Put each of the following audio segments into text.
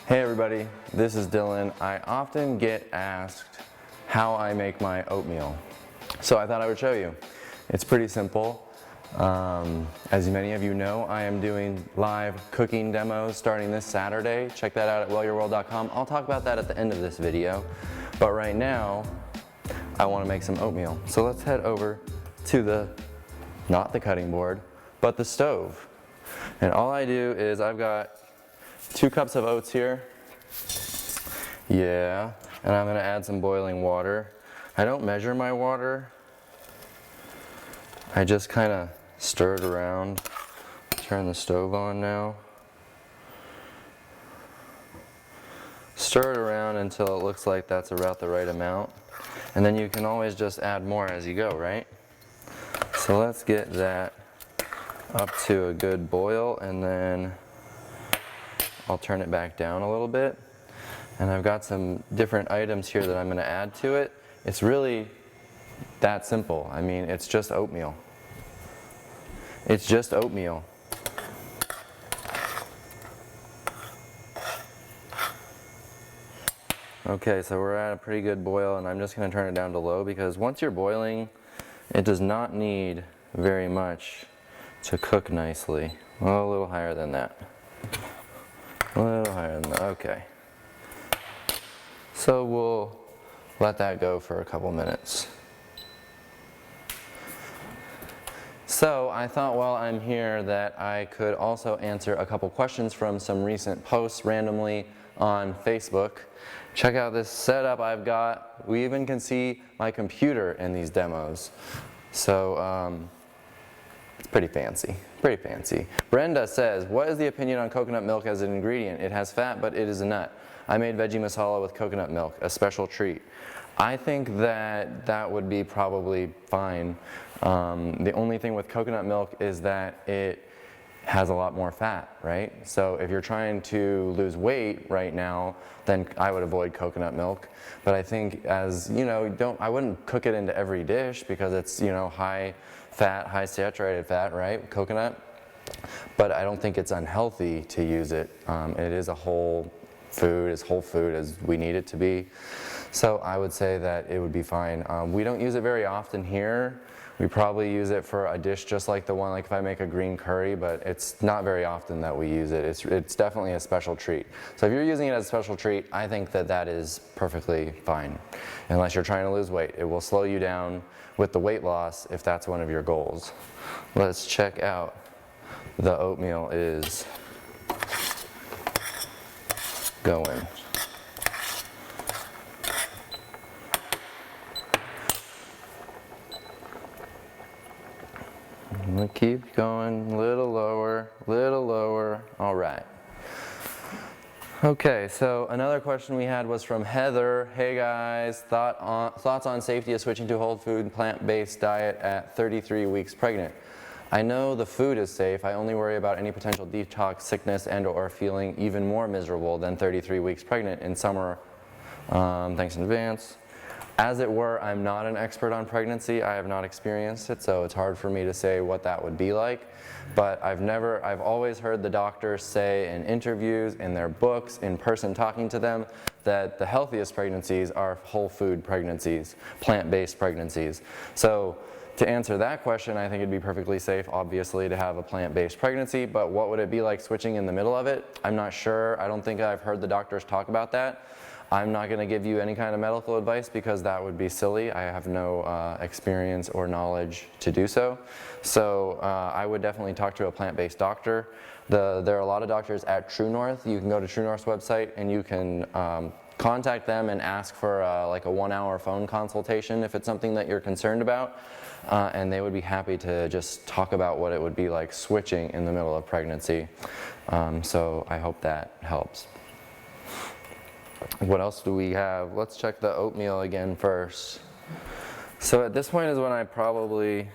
Hey everybody, this is Dylan. I often get asked how I make my oatmeal. So I thought I would show you. It's pretty simple. As many of you know, I am doing live cooking demos starting this Saturday. Check that out at wellyourworld.com. I'll talk about that at the end of this video. But right now, I want to make some oatmeal. So let's head over to not the cutting board, but the stove. And all I do is I've got 2 cups of oats here. Yeah, and I'm gonna add some boiling water. I don't measure my water. I just kind of stir it around. Turn the stove on now. Stir it around until it looks like that's about the right amount. And then you can always just add more as you go, right? So let's get that up to a good boil, and then I'll turn it back down a little bit. And I've got some different items here that I'm going to add to it. It's really that simple. I mean, it's just oatmeal. It's just oatmeal. Okay, so we're at a pretty good boil, and I'm just going to turn it down to low because once you're boiling, it does not need very much to cook nicely. Well, a little higher than that. A little higher than that, okay. So we'll let that go for a couple minutes. So I thought while I'm here that I could also answer a couple questions from some recent posts randomly on Facebook. Check out this setup I've got. We even can see my computer in these demos. So it's pretty fancy, pretty fancy. Brenda says, what is the opinion on coconut milk as an ingredient? It has fat, but it is a nut. I made veggie masala with coconut milk, a special treat. I think that that would be probably fine. The only thing with coconut milk is that it has a lot more fat, right? So if you're trying to lose weight right now, then I would avoid coconut milk. But I think as, you know, I wouldn't cook it into every dish because it's, you know, high fat, high saturated fat, right? Coconut. But I don't think it's unhealthy to use it. It is a whole food, as whole food as we need it to be. So I would say that it would be fine. We don't use it very often here. We probably use it for a dish just like the one, like if I make a green curry, but it's not very often that we use it. It's definitely a special treat. So if you're using it as a special treat, I think that that is perfectly fine. Unless you're trying to lose weight. It will slow you down with the weight loss if that's one of your goals. Let's check out the oatmeal is going. I'm gonna keep going, a little lower, all right. Okay, so another question we had was from Heather. Hey guys, thoughts on safety of switching to whole food plant-based diet at 33 weeks pregnant? I know the food is safe, I only worry about any potential detox, sickness, and or feeling even more miserable than 33 weeks pregnant in summer. Thanks in advance. As it were, I'm not an expert on pregnancy. I have not experienced it, so it's hard for me to say what that would be like. But I've always heard the doctors say in interviews, in their books, in person talking to them, that the healthiest pregnancies are whole food pregnancies, plant-based pregnancies. So to answer that question, I think it'd be perfectly safe, obviously, to have a plant-based pregnancy, but what would it be like switching in the middle of it? I'm not sure. I don't think I've heard the doctors talk about that. I'm not going to give you any kind of medical advice because that would be silly. I have no experience or knowledge to do so. So I would definitely talk to a plant-based doctor. There are a lot of doctors at True North. You can go to True North's website and you can contact them and ask for like a 1-hour phone consultation if it's something that you're concerned about. And they would be happy to just talk about what it would be like switching in the middle of pregnancy. So I hope that helps. What else do we have? Let's check the oatmeal again first. So at this point is when I probably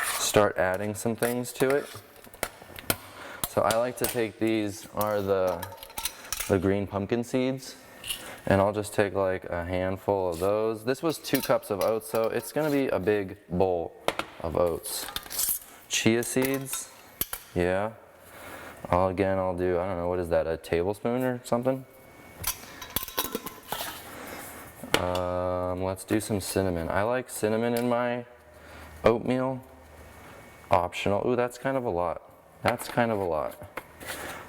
start adding some things to it. So I like to take these are the green pumpkin seeds, and I'll just take like a handful of those. This was 2 cups of oats, so it's gonna be a big bowl of oats. Chia seeds, yeah. Again, I'll do, I don't know, what is that, a tablespoon or something? Let's do some cinnamon. I like cinnamon in my oatmeal. Optional. Ooh, that's kind of a lot. That's kind of a lot.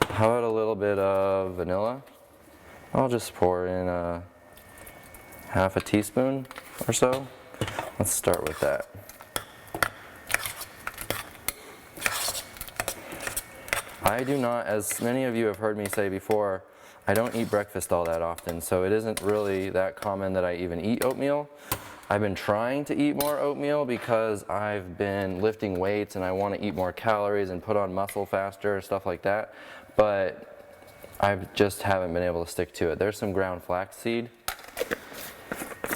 How about a little bit of vanilla? I'll just pour in half a teaspoon or so. Let's start with that. I do not, as many of you have heard me say before, I don't eat breakfast all that often, so it isn't really that common that I even eat oatmeal. I've been trying to eat more oatmeal because I've been lifting weights and I want to eat more calories and put on muscle faster, stuff like that, but I just haven't been able to stick to it. There's some ground flaxseed,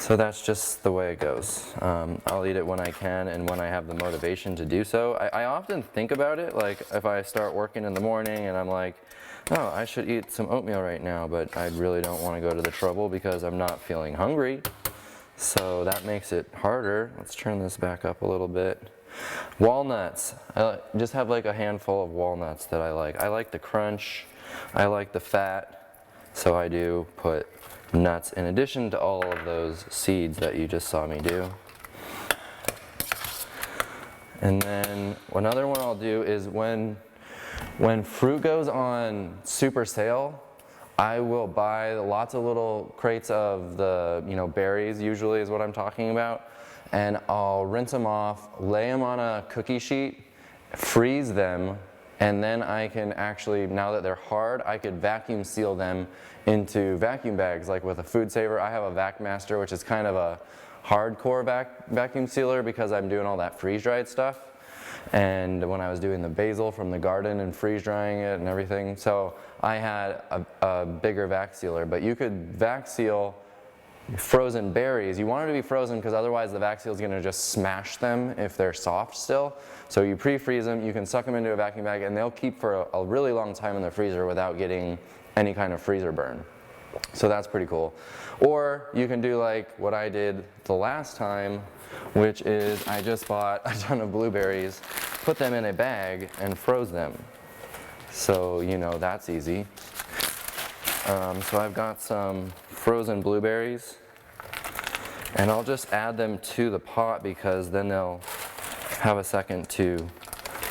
so that's just the way it goes. I'll eat it when I can and when I have the motivation to do so. I often think about it, like if I start working in the morning and I'm like, oh, I should eat some oatmeal right now, but I really don't want to go to the trouble because I'm not feeling hungry. So that makes it harder. Let's turn this back up a little bit. Walnuts. I just have like a handful of walnuts that I like. I like the crunch. I like the fat. So I do put nuts in addition to all of those seeds that you just saw me do. And then another one I'll do is when fruit goes on super sale, I will buy lots of little crates of the, berries usually is what I'm talking about, and I'll rinse them off, lay them on a cookie sheet, freeze them, and then I can actually, now that they're hard, I could vacuum seal them into vacuum bags, like with a food saver. I have a VacMaster, which is kind of a hardcore vacuum sealer because I'm doing all that freeze-dried stuff. And when I was doing the basil from the garden and freeze drying it and everything, so I had a bigger vac sealer. But you could vac seal frozen berries. You want it to be frozen because otherwise the vac seal is going to just smash them if they're soft still. So you pre-freeze them, you can suck them into a vacuum bag, and they'll keep for a really long time in the freezer without getting any kind of freezer burn. So that's pretty cool. Or you can do like what I did the last time, which is I just bought a ton of blueberries, put them in a bag, and froze them. So, that's easy. So I've got some frozen blueberries, and I'll just add them to the pot because then they'll have a second to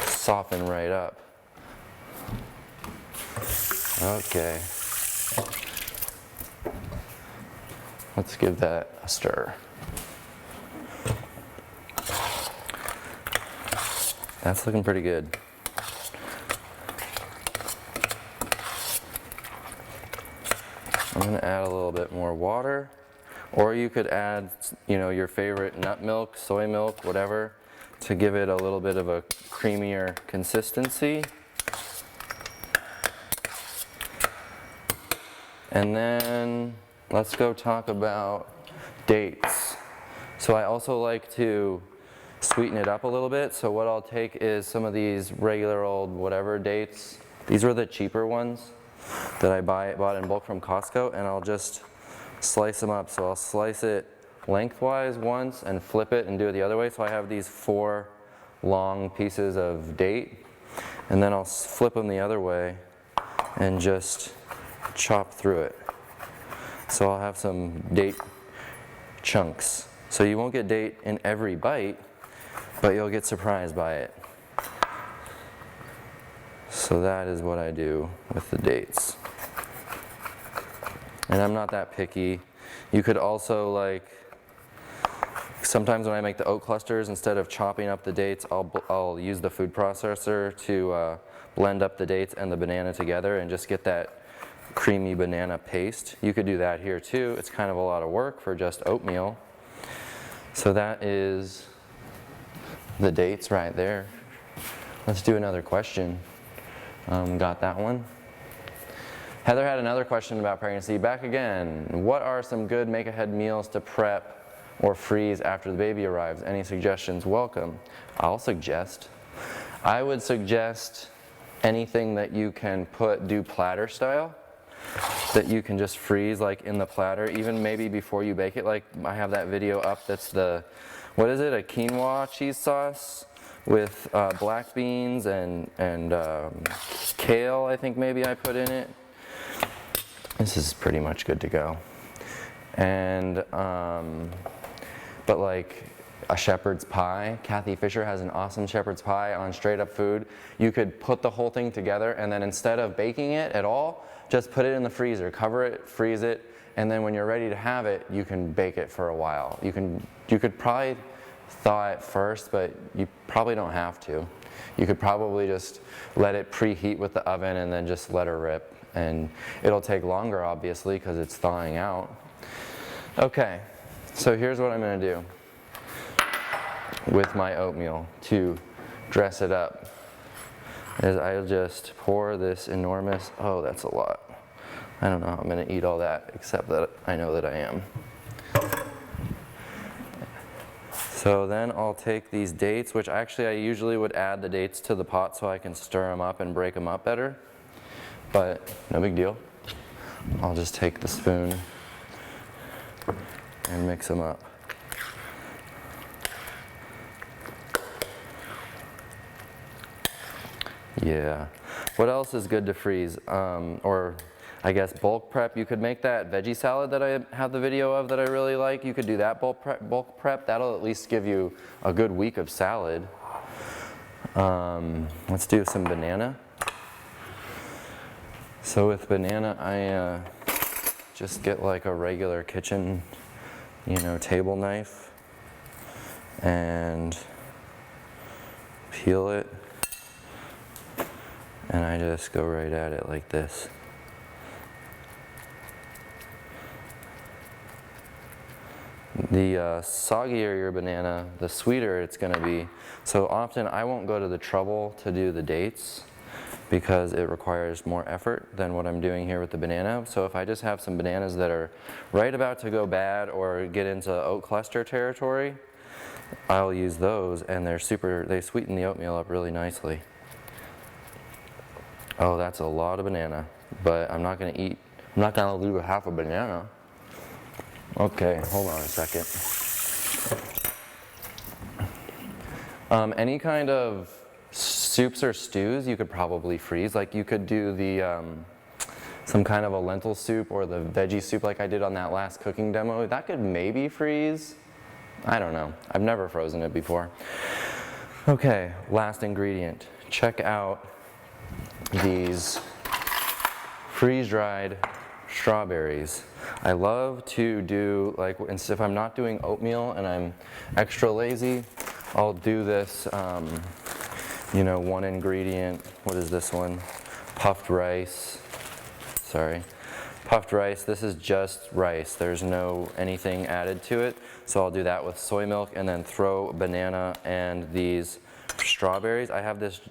soften right up. Okay. Let's give that a stir. That's looking pretty good. I'm going to add a little bit more water, or you could add, your favorite nut milk, soy milk, whatever, to give it a little bit of a creamier consistency. And then let's go talk about dates. So I also like to sweeten it up a little bit. So what I'll take is some of these regular old whatever dates. These were the cheaper ones that I bought in bulk from Costco, and I'll just slice them up. So I'll slice it lengthwise once and flip it and do it the other way. So I have these 4 long pieces of date, and then I'll flip them the other way and just chop through it. So I'll have some date chunks. So you won't get date in every bite, but you'll get surprised by it. So that is what I do with the dates. And I'm not that picky. You could also sometimes when I make the oat clusters, instead of chopping up the dates, I'll use the food processor to blend up the dates and the banana together and just get that creamy banana paste. You could do that here too. It's kind of a lot of work for just oatmeal. So that is the dates right there. Let's do another question. Got that one. Heather had another question about pregnancy. Back again. What are some good make-ahead meals to prep or freeze after the baby arrives? Any suggestions? Welcome. I'll suggest. I would suggest anything that you can do platter style, that you can just freeze like in the platter, even maybe before you bake it. Like I have that video up that's what is it, a quinoa cheese sauce with black beans and kale, I think maybe I put in it. This is pretty much good to go. And, but like a shepherd's pie, Kathy Fisher has an awesome shepherd's pie on Straight Up Food. You could put the whole thing together and then instead of baking it at all, just put it in the freezer, cover it, freeze it, and then when you're ready to have it, you can bake it for a while. You could probably thaw it first, but you probably don't have to. You could probably just let it preheat with the oven and then just let her rip. And it'll take longer, obviously, because it's thawing out. Okay, so here's what I'm going to do with my oatmeal to dress it up. Is I'll just pour this enormous, oh, that's a lot. I don't know how I'm going to eat all that, except that I know that I am. So then I'll take these dates, which actually I usually would add the dates to the pot so I can stir them up and break them up better. But no big deal. I'll just take the spoon and mix them up. Yeah. What else is good to freeze? Or I guess bulk prep. You could make that veggie salad that I have the video of that I really like. You could do that bulk prep. That'll at least give you a good week of salad. Let's do some banana. So with banana, I just get like a regular kitchen, table knife and peel it. And I just go right at it like this. The soggier your banana, the sweeter it's going to be. So often I won't go to the trouble to do the dates because it requires more effort than what I'm doing here with the banana. So if I just have some bananas that are right about to go bad or get into oat cluster territory, I'll use those, and they sweeten the oatmeal up really nicely. Oh, that's a lot of banana, but I'm not going to leave a half a banana. Okay, hold on a second. Any kind of soups or stews you could probably freeze. Like you could do the some kind of a lentil soup or the veggie soup like I did on that last cooking demo. That could maybe freeze. I don't know. I've never frozen it before. Okay, last ingredient. Check out these freeze-dried strawberries. I love to do, like, if I'm not doing oatmeal and I'm extra lazy, I'll do this, one ingredient. What is this one? Puffed rice. Sorry. Puffed rice. This is just rice. There's no anything added to it. So I'll do that with soy milk and then throw banana and these strawberries. I have this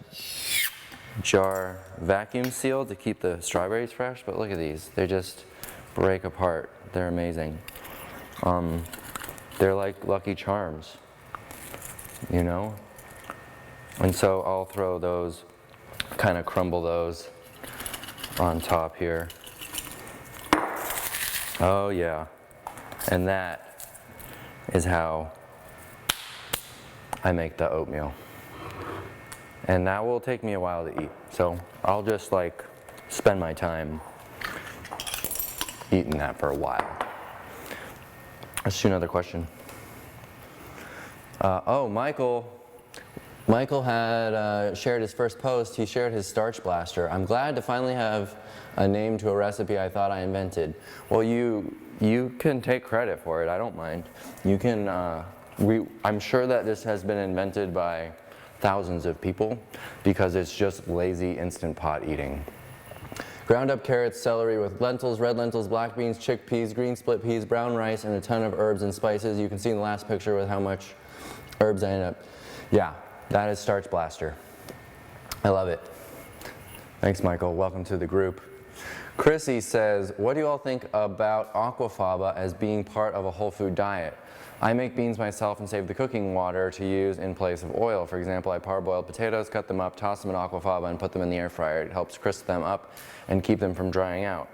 jar vacuum sealed to keep the strawberries fresh, but look at these. They just break apart. They're amazing. They're like Lucky Charms, And so I'll throw those, kind of crumble those on top here. Oh yeah. And that is how I make the oatmeal. And that will take me a while to eat. So I'll just spend my time eating that for a while. Let's do another question. Michael had shared his first post. He shared his starch blaster. I'm glad to finally have a name to a recipe I thought I invented. Well, you can take credit for it. I don't mind. You can. I'm sure that this has been invented by thousands of people because it's just lazy instant pot eating. Ground up carrots, celery with lentils, red lentils, black beans, chickpeas, green split peas, brown rice, and a ton of herbs and spices. You can see in the last picture with how much herbs I end up. Yeah, that is Starch Blaster. I love it. Thanks, Michael. Welcome to the group. Chrissy says, what do you all think about aquafaba as being part of a whole food diet? I make beans myself and save the cooking water to use in place of oil. For example, I parboil potatoes, cut them up, toss them in aquafaba, and put them in the air fryer. It helps crisp them up and keep them from drying out.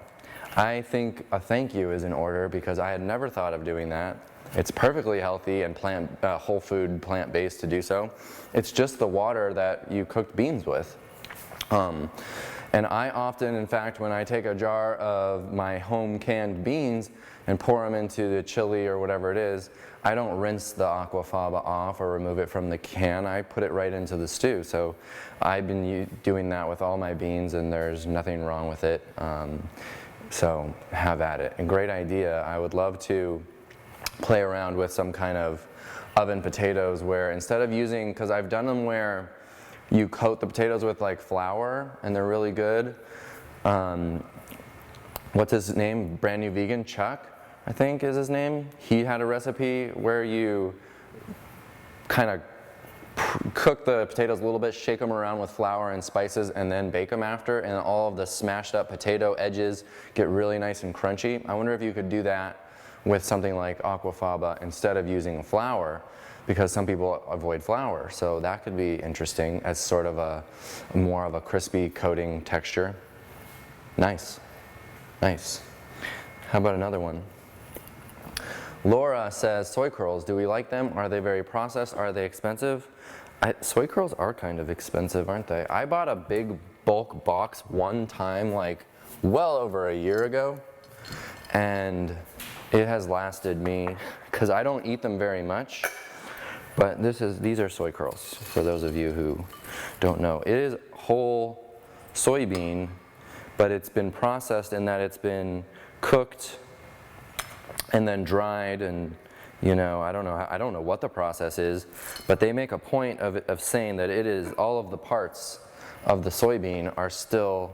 I think a thank you is in order because I had never thought of doing that. It's perfectly healthy and whole food, plant-based to do so. It's just the water that you cooked beans with. And I often, in fact, when I take a jar of my home canned beans and pour them into the chili or whatever it is, I don't rinse the aquafaba off or remove it from the can. I put it right into the stew. So I've been doing that with all my beans, and there's nothing wrong with it. So have at it. And great idea. I would love to play around with some kind of oven potatoes where instead of using, because I've done them where you coat the potatoes with like flour and they're really good. What's his name? Brand New Vegan, Chuck, I think is his name. He had a recipe where you kind of cook the potatoes a little bit, shake them around with flour and spices, and then bake them after, and all of the smashed up potato edges get really nice and crunchy. I wonder if you could do that with something like aquafaba instead of using flour, because some people avoid flour. So that could be interesting as sort of a more of a crispy coating texture. Nice, nice. How about another one? Laura says, soy curls, do we like them? Are they very processed? Are they expensive? Soy curls are kind of expensive, aren't they? I bought a big bulk box one time, like well over a year ago, and it has lasted me, because I don't eat them very much, but these are soy curls, for those of you who don't know. It is whole soybean, but it's been processed in that it's been cooked and then dried, and I don't know what the process is, but they make a point of saying that it is all of the parts of the soybean are still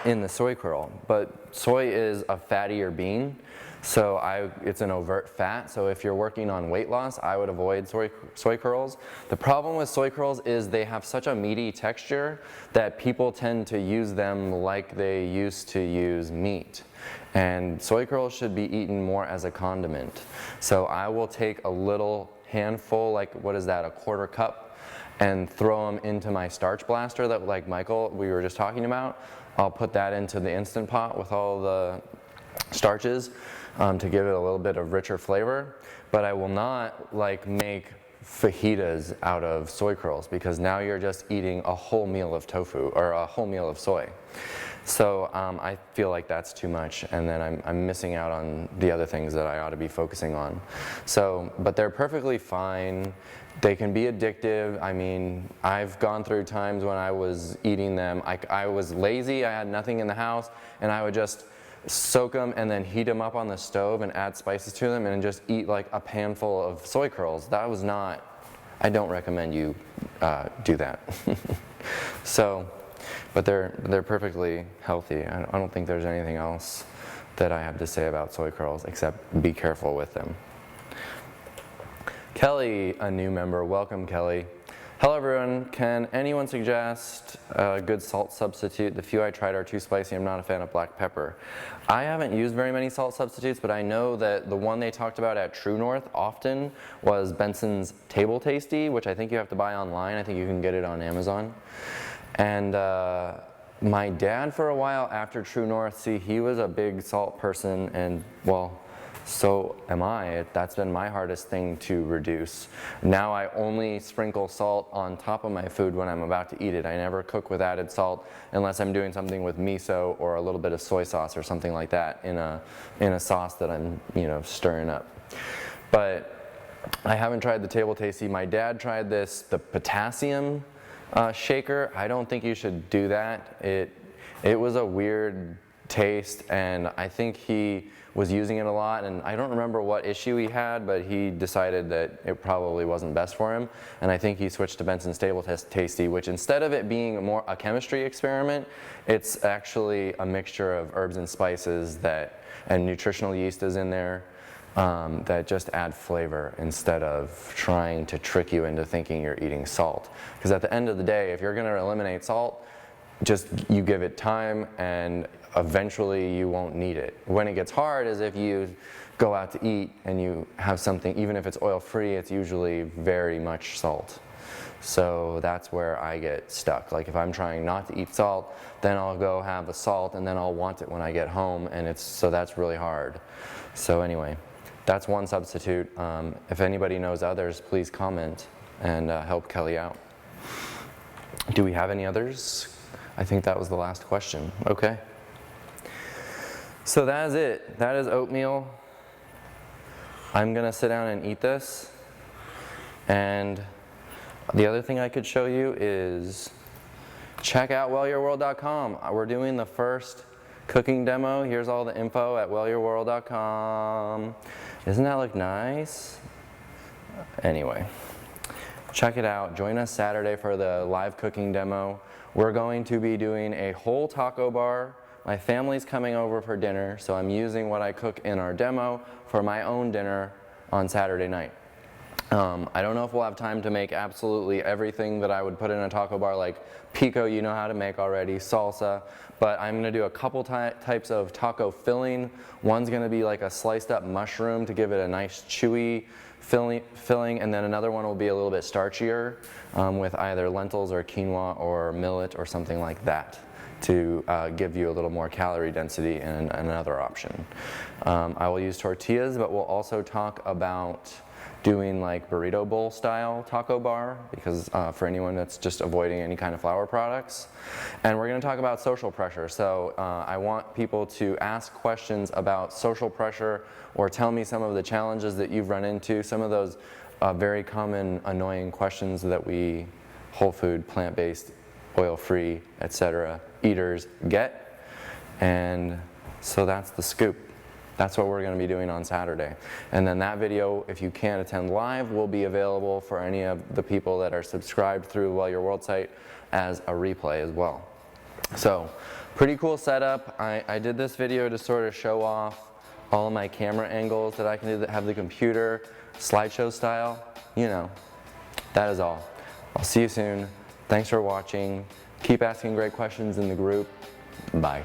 in the soy curl. But soy is a fattier bean, so it's an overt fat. So if you're working on weight loss, I would avoid soy curls. The problem with soy curls is they have such a meaty texture that people tend to use them like they used to use meat. And soy curls should be eaten more as a condiment. So I will take a little handful, like what is that, a quarter cup, and throw them into my starch blaster that, like Michael, we were just talking about. I'll put that into the Instant Pot with all the starches to give it a little bit of richer flavor. But I will not like make fajitas out of soy curls, because now you're just eating a whole meal of tofu or a whole meal of soy. So I feel like that's too much, and then I'm missing out on the other things that I ought to be focusing on. So, but they're perfectly fine. They can be addictive. I mean, I've gone through times when I was eating them. I was lazy, I had nothing in the house, and I would just soak them and then heat them up on the stove and add spices to them and just eat like a panful of soy curls. That was not, I don't recommend you do that. So, but they're perfectly healthy. I don't think there's anything else that I have to say about soy curls except be careful with them. Kelly, a new member. Welcome, Kelly. Hello, everyone. Can anyone suggest a good salt substitute? The few I tried are too spicy. I'm not a fan of black pepper. I haven't used very many salt substitutes, but I know that the one they talked about at True North often was Benson's Table Tasty, which I think you have to buy online. I think you can get it on Amazon. And my dad, for a while after True North, he was a big salt person, and well, so am I. That's been my hardest thing to reduce. Now I only sprinkle salt on top of my food when I'm about to eat it. I never cook with added salt unless I'm doing something with miso or a little bit of soy sauce or something like that in a sauce that I'm stirring up. But I haven't tried the Table Tasty. My dad tried the potassium shaker. I don't think you should do that. It was a weird taste, and I think he was using it a lot, and I don't remember what issue he had, but he decided that it probably wasn't best for him, and I think he switched to Benson's Table Tasty, which instead of it being more a chemistry experiment, it's actually a mixture of herbs and spices and nutritional yeast is in there that just add flavor instead of trying to trick you into thinking you're eating salt. Because at the end of the day, if you're going to eliminate salt, just you give it time and eventually you won't need it. When it gets hard is if you go out to eat and you have something, even if it's oil-free, it's usually very much salt. So that's where I get stuck. Like if I'm trying not to eat salt, then I'll go have a salt and then I'll want it when I get home, and so that's really hard. So anyway, that's one substitute. If anybody knows others, please comment and help Kelly out. Do we have any others? I think that was the last question. Okay. So that is it. That is oatmeal. I'm gonna sit down and eat this. And the other thing I could show you is check out wellyourworld.com. We're doing the first cooking demo. Here's all the info at wellyourworld.com. Doesn't that look nice? Anyway, check it out. Join us Saturday for the live cooking demo. We're going to be doing a whole taco bar. My family's coming over for dinner, so I'm using what I cook in our demo for my own dinner on Saturday night. I don't know if we'll have time to make absolutely everything that I would put in a taco bar, like pico you know how to make already, salsa, but I'm going to do a couple types of taco filling. One's going to be like a sliced up mushroom to give it a nice chewy filling, and then another one will be a little bit starchier with either lentils or quinoa or millet or something like that to give you a little more calorie density and another option. I will use tortillas, but we'll also talk about doing like burrito bowl style taco bar, because for anyone that's just avoiding any kind of flour products. And we're going to talk about social pressure. So I want people to ask questions about social pressure or tell me some of the challenges that you've run into, some of those very common annoying questions that we whole food, plant-based, oil-free, etc. eaters get. And so that's the scoop. That's what we're going to be doing on Saturday. And then that video, if you can't attend live, will be available for any of the people that are subscribed through Well Your World site as a replay as well. So, pretty cool setup. I did this video to sort of show off all of my camera angles that I can do that have the computer, slideshow style. You know, that is all. I'll see you soon. Thanks for watching. Keep asking great questions in the group. Bye.